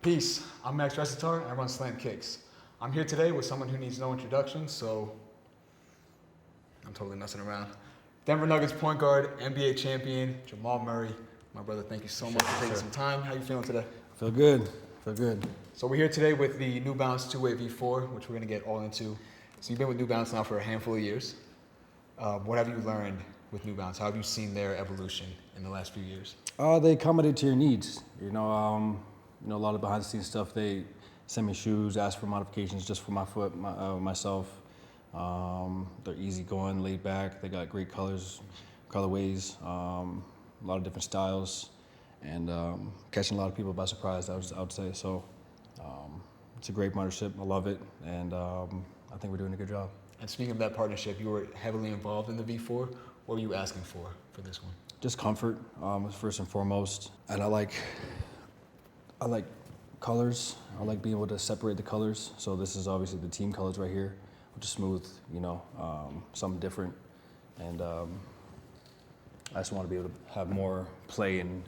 Peace, I'm Max Resetar and I run SLAMKicks. I'm here today with someone who needs no introduction, so I'm totally messing around. Denver Nuggets point guard, NBA champion, Jamal Murray. My brother, thank you so much for taking some time. How you feeling today? Feel good, feel good. So we're here today with the New Balance 2 V4, which we're gonna get all into. So you've been with New Balance now for a handful of years. What have you learned with New Balance? How have you seen their evolution in the last few years? They accommodate to your needs. A lot of behind the scenes stuff. They send me shoes, ask for modifications just for my foot, myself. They're easygoing, laid back. They got great colors, colorways, a lot of different styles, and catching a lot of people by surprise, I would say. So it's a great partnership. I love it, and I think we're doing a good job. And speaking of that partnership, you were heavily involved in the V4. What were you asking for this one? Just comfort, first and foremost. And I like colors. I like being able to separate the colors. So this is obviously the team colors right here, which is smooth, something different. And I just want to be able to have more play in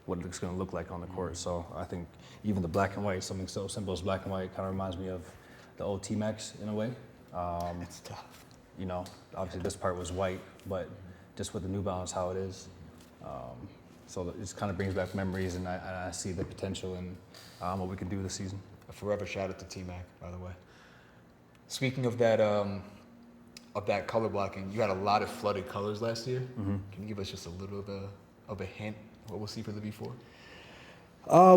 what it's going to look like on the court. So I think even the black and white, something so simple as black and white, kind of reminds me of the old T-Max in a way. It's tough. Obviously this part was white, but just with the New Balance, how it is. So it just kind of brings back memories, and I see the potential in what we can do this season. A forever shout out to T-Mac, by the way. Speaking of that color blocking, you had a lot of flooded colors last year. Mm-hmm. Can you give us just a little of a hint of what we'll see for the V4?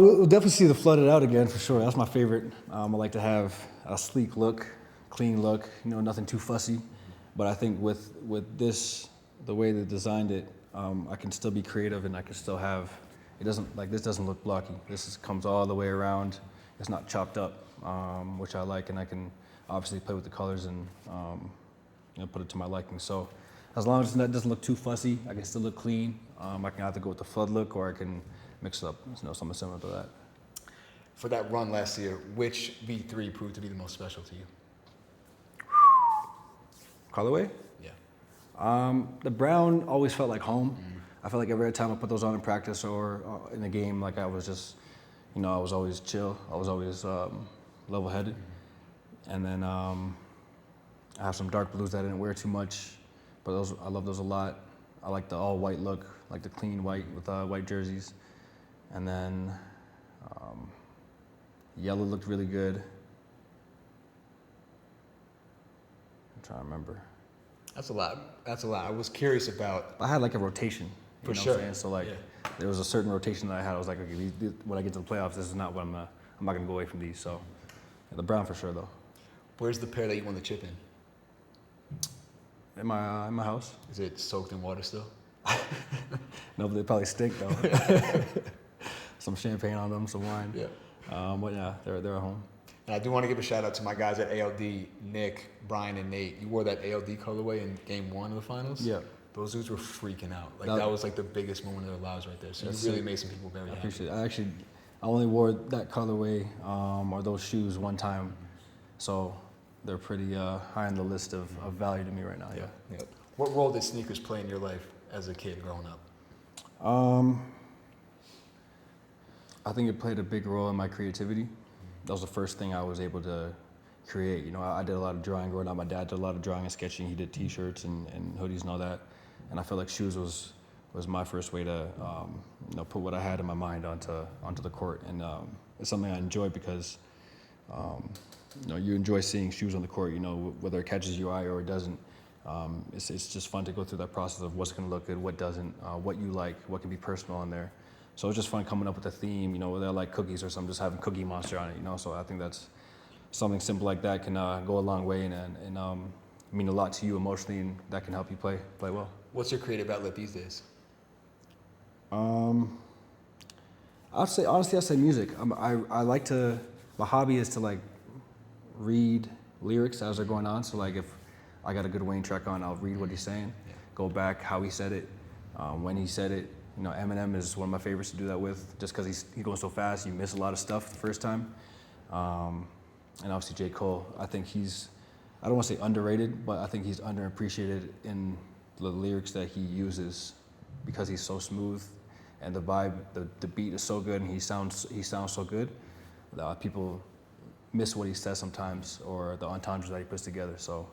We'll definitely see the flooded out again for sure. That's my favorite. I like to have a sleek look, clean look, nothing too fussy. But I think with this, the way they designed it, I can still be creative, and I can still have, this doesn't look blocky. This comes all the way around. It's not chopped up, which I like, and I can obviously play with the colors and put it to my liking. So as long as that doesn't look too fussy, I can still look clean. I can either go with the flood look, or I can mix it up, something similar to that. For that run last year, which V3 proved to be the most special to you? Colorway? Yeah. The brown always felt like home. I felt like every time I put those on in practice or in the game, like I was just, I was always chill. I was always level-headed. And then I have some dark blues that I didn't wear too much, but I love those a lot. I like the all-white look, like the clean white with white jerseys. And then yellow looked really good. I'm trying to remember. That's a lot. I was curious about. I had like a rotation. For sure. What I'm saying? So there was a certain rotation that I had. I was like, okay, when I get to the playoffs, this is not what I'm not gonna go away from these. So the brown for sure though. Where's the pair that you want to chip in? In my house. Is it soaked in water still? No, but they probably stink though. Some champagne on them, some wine. Yeah. But yeah, they're at home. And I do want to give a shout out to my guys at ALD, Nick, Brian, and Nate. You wore that ALD colorway in game 1 of the finals. Yeah. Those dudes were freaking out. That was like the biggest moment of their lives right there. So you really made some people very happy. I appreciate it. I only wore that colorway or those shoes one time. So they're pretty high on the list of value to me right now. Yeah. What role did sneakers play in your life as a kid growing up? I think it played a big role in my creativity. That was the first thing I was able to create. I did a lot of drawing growing up. My dad did a lot of drawing and sketching. He did T-shirts and hoodies and all that. And I felt like shoes was my first way to put what I had in my mind onto the court. And it's something I enjoy because you enjoy seeing shoes on the court. Whether it catches your eye or it doesn't. It's just fun to go through that process of what's going to look good, what doesn't, what you like, what can be personal in there. So it's just fun coming up with a theme, whether I like cookies or something, just having Cookie Monster on it, So I think that's something simple like that can go a long way and mean a lot to you emotionally, and that can help you play well. What's your creative outlet these days? I'd say music. I like to. My hobby is to read lyrics as they're going on. So if I got a good Wayne track on, I'll read what he's saying, go back how he said it, when he said it. Eminem is one of my favorites to do that with, just because he's going so fast. You miss a lot of stuff the first time. And obviously J. Cole. I think I don't want to say underrated, but I think he's underappreciated in the lyrics that he uses because he's so smooth and the vibe, the beat is so good, and he sounds so good that people miss what he says sometimes, or the entendres that he puts together. So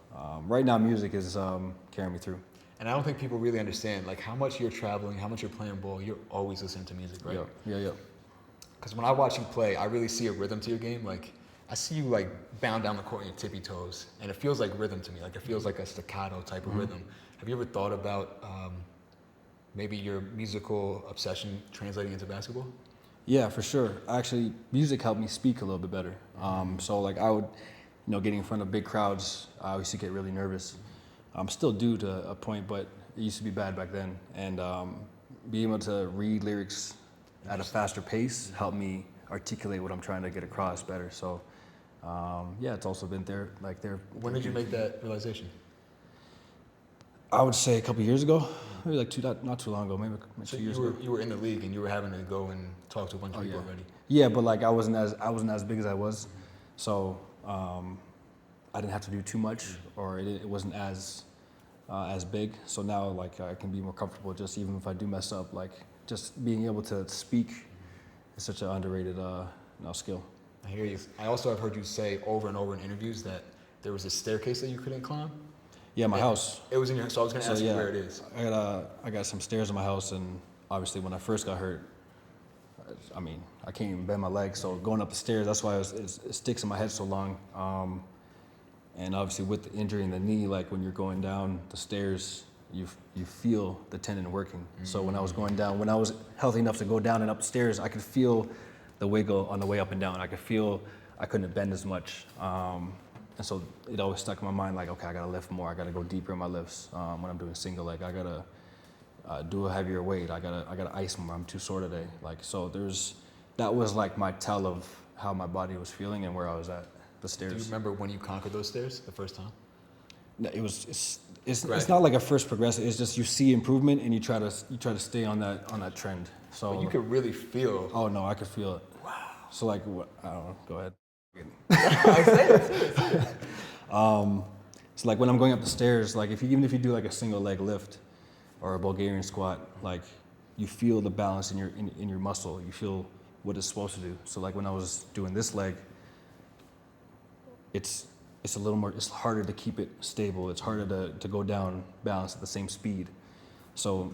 right now, music is carrying me through. And I don't think people really understand like how much you're traveling, how much you're playing ball. You're always listening to music, right? Yeah. Because when I watch you play, I really see a rhythm to your game. Like I see you like bound down the court on your tippy toes, and it feels like rhythm to me. Like it feels like a staccato type of rhythm. Have you ever thought about maybe your musical obsession translating into basketball? Yeah, for sure. Actually, music helped me speak a little bit better. So like I would, getting in front of big crowds, I used to get really nervous. Still do to a point, but it used to be bad back then. And being able to read lyrics at a faster pace helped me articulate what I'm trying to get across better. So yeah, it's also been there. When did you make that realization? I would say a couple years ago, maybe like not too long ago, maybe So 2 years you ago. were in the league and you were having to go and talk to a bunch of people already. Yeah, but like I wasn't as big as I was, so I didn't have to do too much, or it wasn't as big. So now like I can be more comfortable, just even if I do mess up, like just being able to speak is such an underrated skill. I hear you. I also have heard you say over and over in interviews that there was a staircase that you couldn't climb. Yeah, my house. It was in your. So I was going to ask you where it is. I got some stairs in my house, and obviously when I first got hurt, I mean I can't even bend my legs, so going up the stairs, that's why it sticks in my head so long. And obviously with the injury in the knee, like when you're going down the stairs, you feel the tendon working. So when I was going down, when I was healthy enough to go down and up the stairs, I could feel the wiggle on the way up and down. I could feel I couldn't bend as much. And so it always stuck in my mind, like, okay, I gotta lift more. I gotta go deeper in my lifts. When I'm doing single leg, I gotta do a heavier weight. I gotta ice more. I'm too sore today. Like, so that was like my tell of how my body was feeling and where I was at. The stairs. Do you remember when you conquered those stairs the first time? No, it's not like a first progressive. It's just you see improvement and you try to stay on that trend. So but you could really feel. Oh no, I could feel it. Wow. So like, I don't know. Go ahead. So like when I'm going up the stairs, like even if you do like a single leg lift or a Bulgarian squat, like you feel the balance in your muscle. You feel what it's supposed to do. So like when I was doing this leg, it's a little more. It's harder to keep it stable. It's harder to go down balance at the same speed. So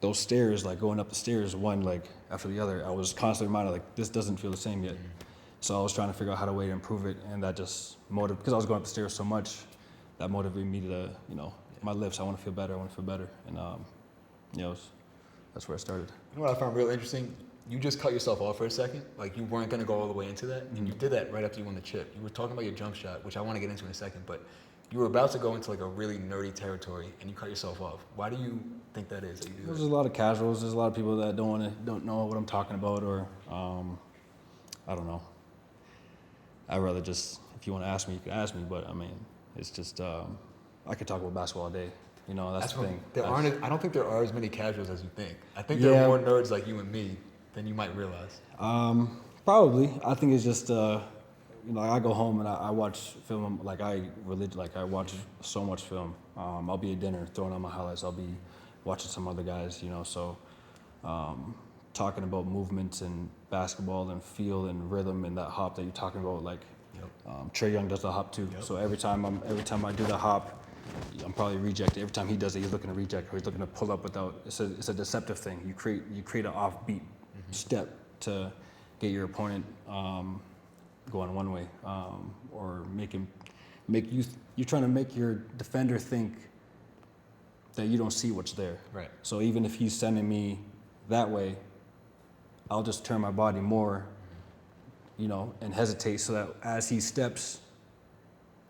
those stairs, like going up the stairs, one leg after the other, I was constantly reminded like this doesn't feel the same yet. So I was trying to figure out how to way to improve it, and that just because I was going up the stairs so much, that motivated me to my lifts. I want to feel better. And that's where it started. You know what I found real interesting? You just cut yourself off for a second. Like you weren't going to go all the way into that, and you did that right after you won the chip. You were talking about your jump shot, which I want to get into in a second, but you were about to go into like a really nerdy territory, and you cut yourself off. Why do you think that is? That you do There's that? a lot of casuals. There's a lot of people that don't know what I'm talking about, or I don't know. I'd rather just, if you want to ask me, you can ask me. But I mean, it's just I could talk about basketball all day. That's the thing. I don't think there are as many casuals as you think. I think there are more nerds like you and me than you might realize. Probably. I think it's just I go home and I watch film. Like I watch so much film. I'll be at dinner throwing on my highlights. I'll be watching some other guys. So talking about movements and basketball and feel and rhythm and that hop that you're talking about. Like Trae Young does the hop too. So every time I do the hop, I'm probably rejected. Every time he does it, he's looking to reject or he's looking to pull up without. It's a deceptive thing. You create an offbeat step to get your opponent going one way, or you're trying to make your defender think that you don't see what's there. Right. So even if he's sending me that way, I'll just turn my body more, and hesitate so that as he steps,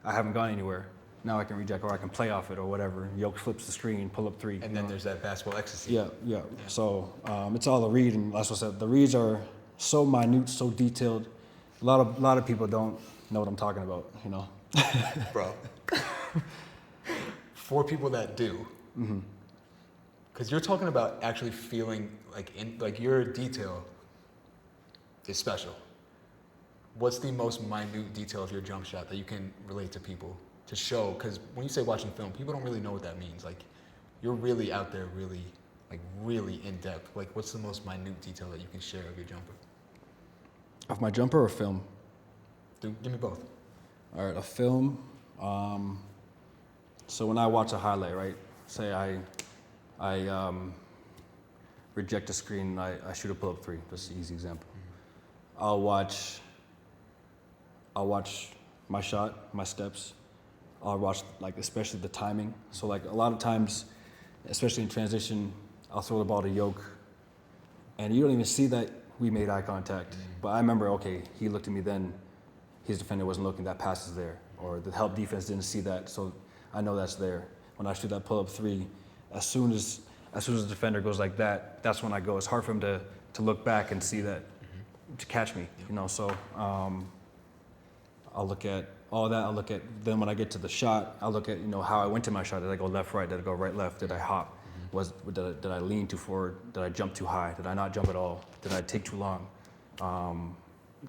I haven't gone anywhere. Now I can reject or I can play off it or whatever. Yoke flips the screen, pull up three. And then there's that basketball ecstasy. Yeah. So it's all a read, and that's what I said. The reads are so minute, so detailed. A lot of people don't know what I'm talking about, Bro. For people that do, because you're talking about actually feeling like your detail is special. What's the most minute detail of your jump shot that you can relate to people to show? Because when you say watching film, people don't really know what that means. Like, you're really out there, really like really in depth? Like, what's the most minute detail that you can share of your jumper? Of my jumper or film? Give me both. All right, a film. So when I watch a highlight, right? Say I reject a screen, I shoot a pull-up three. That's an easy example. I'll watch my shot, my steps. I'll watch, like, especially the timing. So, like, a lot of times, especially in transition, I'll throw the ball to Yoke, and you don't even see that we made eye contact. But I remember, okay, he looked at me then, his defender wasn't looking, that pass is there. Or the help defense didn't see that, so I know that's there. When I shoot that pull-up three, as soon as the defender goes like that, that's when I go. It's hard for him to look back and see that, to catch me, you know, so I'll look at all that. I'll look at, then when I get to the shot, I'll look at, you know, how I went to my shot. Did I go left, right? Did I go right, left? Did I hop? Did I lean too forward? Did I jump too high? Did I not jump at all? Did I take too long?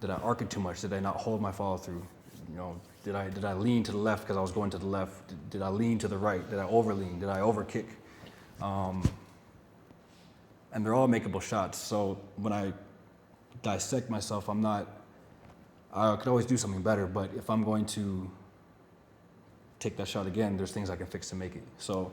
Did I arc it too much? Did I not hold my follow through? You know, did I lean to the left because I was going to the left? Did I lean to the right? Did I overlean? Did I overkick? And they're all makeable shots. So when I dissect myself, I could always do something better, but if I'm going to take that shot again, there's things I can fix to make it. So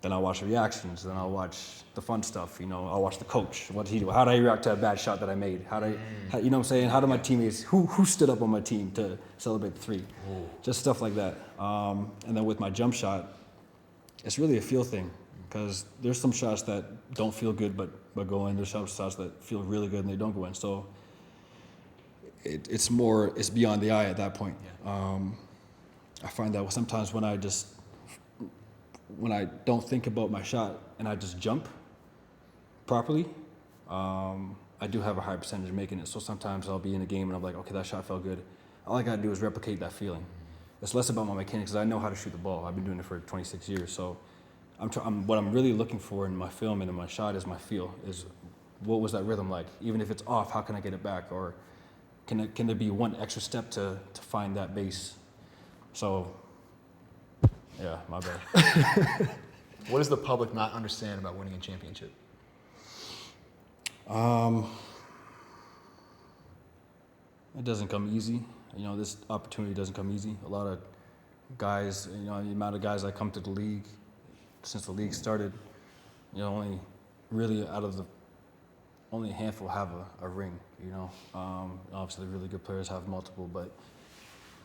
then I'll watch the reactions, then I'll watch the fun stuff, you know, I'll watch the coach. What did he do? How did I react to a bad shot that I made? How, you know what I'm saying? How did my teammates, who stood up on my team to celebrate the three? Ooh. Just stuff like that. And then with my jump shot, it's really a feel thing, because there's some shots that don't feel good but go in. There's some shots that feel really good and they don't go in. So it's beyond the eye at that point. Yeah. I find that sometimes when I don't think about my shot and I just jump properly, I do have a high percentage of making it. So sometimes I'll be in a game and I'm like, okay, that shot felt good. All I gotta do is replicate that feeling. It's less about my mechanics, because I know how to shoot the ball. I've been doing it for 26 years. So what I'm really looking for in my film and in my shot is my feel, is what was that rhythm like? Even if it's off, how can I get it back? Or can there be one extra step to find that base? So, yeah, my bad. What does the public not understand about winning a championship? It doesn't come easy. You know, this opportunity doesn't come easy. A lot of guys, you know, the amount of guys that come to the league since the league started, you know, only a handful have a ring, you know. Obviously, really good players have multiple, but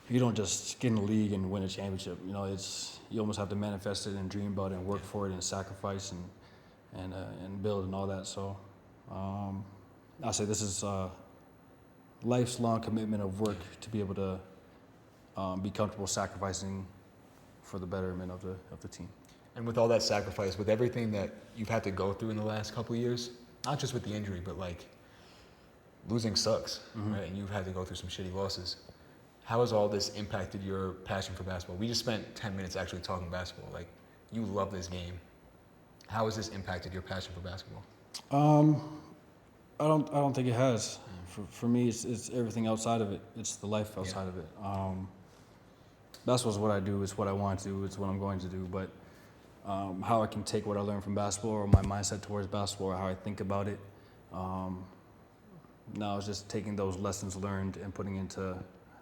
you don't just get in the league and win a championship. You know, you almost have to manifest it and dream about it and work for it and sacrifice and build and all that. So I say this is a life's long commitment of work to be able to be comfortable sacrificing for the betterment of the team. And with all that sacrifice, with everything that you've had to go through in the last couple of years, not just with the injury, but like losing sucks, right? And you've had to go through some shitty losses. How has all this impacted your passion for basketball? We just spent 10 minutes actually talking basketball. Like, you love this game. How has this impacted your passion for basketball? I don't think it has. For me, it's everything outside of it. It's the life outside of it. Basketball's what I do. It's what I want to do. It's what I'm going to do. But how I can take what I learned from basketball, or my mindset towards basketball, or how I think about it, now it's just taking those lessons learned and putting into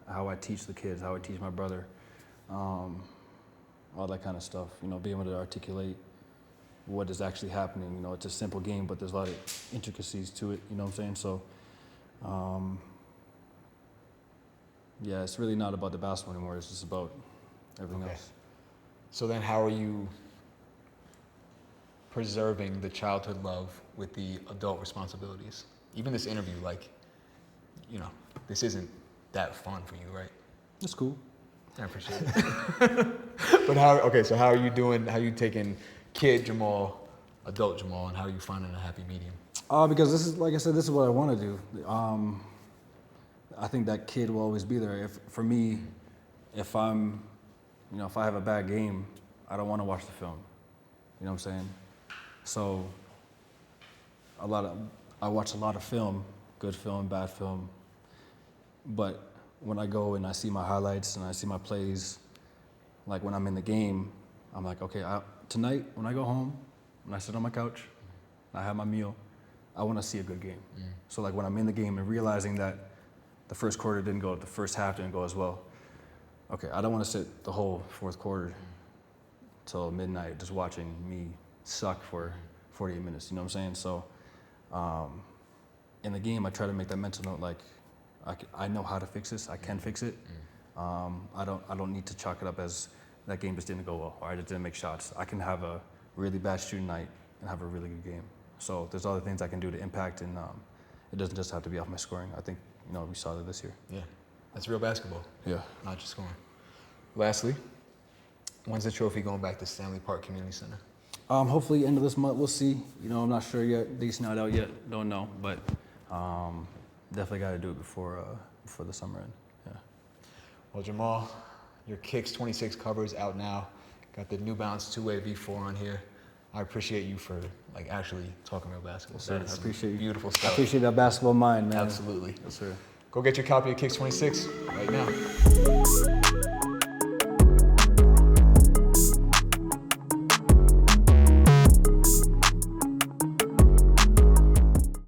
how I teach the kids, how I teach my brother, all that kind of stuff. You know, being able to articulate what is actually happening. You know, it's a simple game, but there's a lot of intricacies to it. You know what I'm saying? So, yeah, it's really not about the basketball anymore. It's just about everything else. So then, how are you preserving the childhood love with the adult responsibilities? Even this interview, like, you know, this isn't that fun for you, right? It's cool. I appreciate it. But how are you doing, how are you taking kid Jamal, adult Jamal, and how are you finding a happy medium? Because this is, like I said, this is what I want to do. I think that kid will always be there. For me, if I have a bad game, I don't want to watch the film. You know what I'm saying? So I watch a lot of film, good film, bad film. But when I go and I see my highlights and I see my plays, like when I'm in the game, I'm like, okay, tonight when I go home, when I sit on my couch, I have my meal, I want to see a good game. So like when I'm in the game and realizing that the first quarter didn't go, the first half didn't go as well, okay, I don't want to sit the whole fourth quarter till midnight just watching me suck for 48 minutes, you know what I'm saying? So in the game, I try to make that mental note, like, I know how to fix this, I can fix it. I don't need to chalk it up as that game just didn't go well, or I just didn't make shots. I can have a really bad shooting night and have a really good game. So there's other things I can do to impact, and it doesn't just have to be off my scoring. I think, we saw that this year. Yeah, that's real basketball. Yeah. Not just scoring. Lastly, when's the trophy going back to Stanley Park Community Center? Hopefully end of this month, we'll see. I'm not sure yet. Date's not out yet, don't know, but definitely got to do it before the summer end. Yeah. Well, Jamal, your Kicks 26 cover is out now. Got the New Balance 2 V4 on here. I appreciate you for actually talking about basketball. Sir, That is I appreciate you. Beautiful I stuff. appreciate that basketball mind, man. Absolutely. Yes, sir. Go get your copy of Kicks 26 right now.